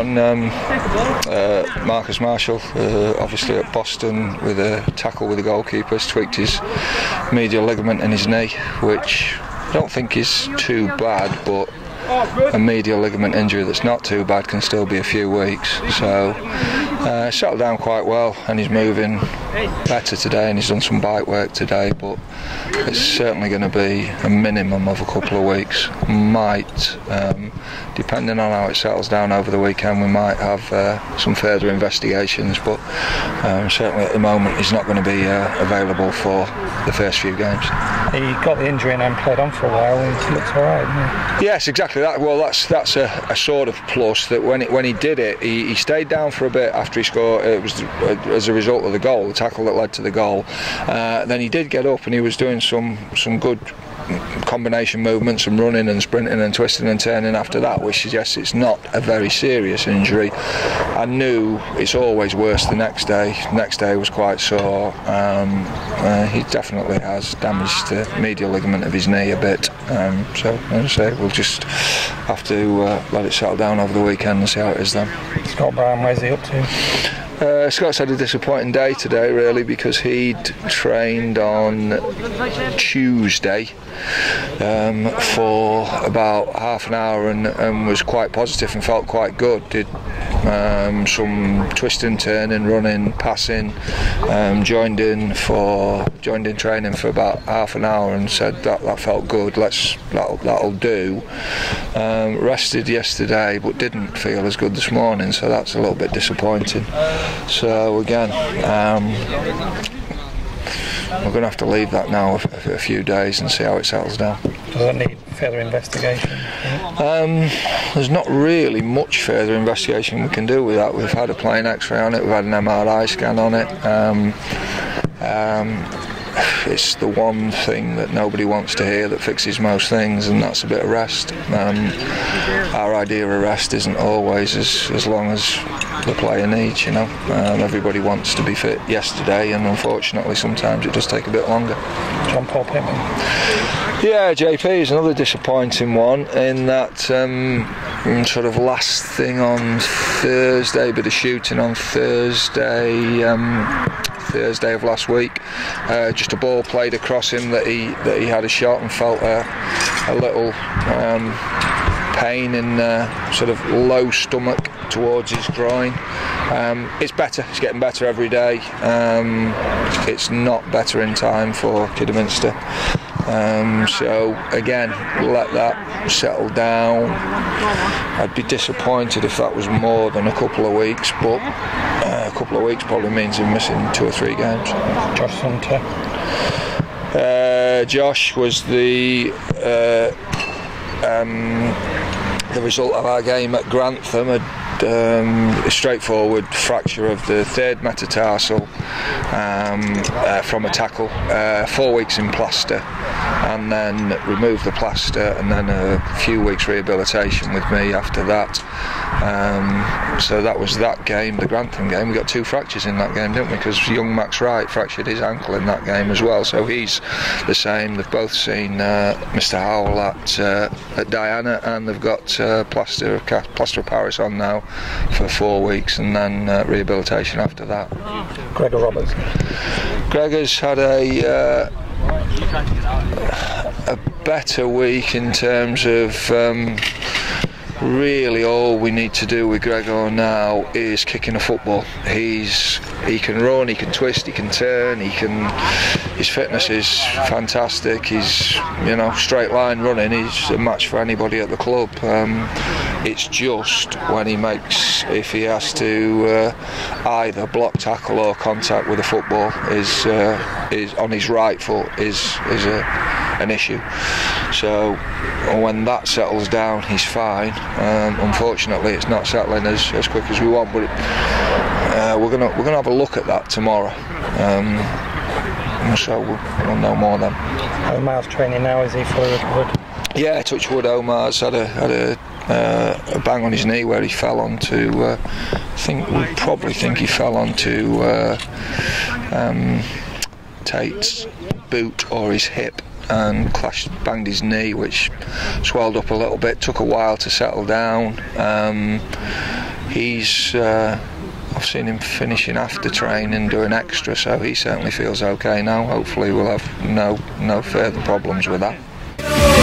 one, Marcus Marshall, obviously at Boston, with a tackle with the goalkeeper, has tweaked his medial ligament in his knee, which I don't think is too bad, but a medial ligament injury that's not too bad can still be a few weeks. So settled down quite well, and he's moving better today, and he's done some bike work today, but it's certainly going to be a minimum of a couple of weeks. Might, depending on how it settles down over the weekend, we might have some further investigations, but certainly at the moment he's not going to be available for the first few games. He got the injury and then played on for a while, and he looks alright, didn't he? Yes, exactly that. Well, that's a sort of plus, that when he did it, he stayed down for a bit after he scored. It was as a result of the goal, the tackle that led to the goal. Then he did get up, and he was doing some good combination movements, and running and sprinting and twisting and turning after that, which suggests it's not a very serious injury. I knew it's always worse the next day. The next day was quite sore. He definitely has damaged the medial ligament of his knee a bit. So as I say, we'll just have to let it settle down over the weekend and see how it is then. Scott Brown, where's he up to? Scott's had a disappointing day today, really, because he'd trained on Tuesday for about half an hour and was quite positive and felt quite good. Did some twisting, turning, running, passing, joined in training for about half an hour and said that felt good, that'll do. Rested yesterday but didn't feel as good this morning, so that's a little bit disappointing. So again, we're going to have to leave that now for a few days and see how it settles down. Does it need further investigation? There's not really much further investigation we can do with that. We've had a plain X-ray on it, we've had an MRI scan on it. It's the one thing that nobody wants to hear that fixes most things, and that's a bit of rest. Our idea of rest isn't always as long as the player needs, you know. Everybody wants to be fit yesterday, and unfortunately sometimes it does take a bit longer. John Paul Pittman. Yeah, JP is another disappointing one, in that sort of last thing on Thursday, bit of shooting on Thursday of last week. Just a ball played across him that he had a shot and felt a little pain in sort of low stomach towards his groin. It's better, it's getting better every day. It's not better in time for Kidderminster. So again, let that settle down. I'd be disappointed if that was more than a couple of weeks, but a couple of weeks probably means him missing 2 or 3 games. Josh Hunter. Josh was the result of our game at Grantham, a straightforward fracture of the 3rd metatarsal from a tackle, 4 weeks in plaster, and then removed the plaster, and then a few weeks rehabilitation with me after that. So that was that game, the Grantham game. We got 2 fractures in that game, didn't we? Because young Max Wright fractured his ankle in that game as well. So he's the same. They've both seen Mr. Howell at Diana, and they've got plaster of Paris on now for 4 weeks, and then rehabilitation after that. Gregor Roberts. Gregor's had a better week in terms of really all we need to do with Gregor now is kicking a football. He can run, he can twist, he can turn, his fitness is fantastic. He's, straight line running, he's a match for anybody at the club. It's just when if he has to either block, tackle or contact with a football is on his right foot is an issue. So when that settles down, he's fine. Unfortunately, it's not settling as quick as we want, but we're gonna have a look at that tomorrow. So we'll know more then. Omar's training now, is he fully recovered? Yeah, touch wood. Omar's had a bang on his knee where he fell onto. We probably think he fell onto Tate's boot or his hip, and banged his knee, which swelled up a little bit. Took a while to settle down. he's I've seen him finishing after training and doing extra, so he certainly feels okay now. Hopefully we'll have no further problems with that.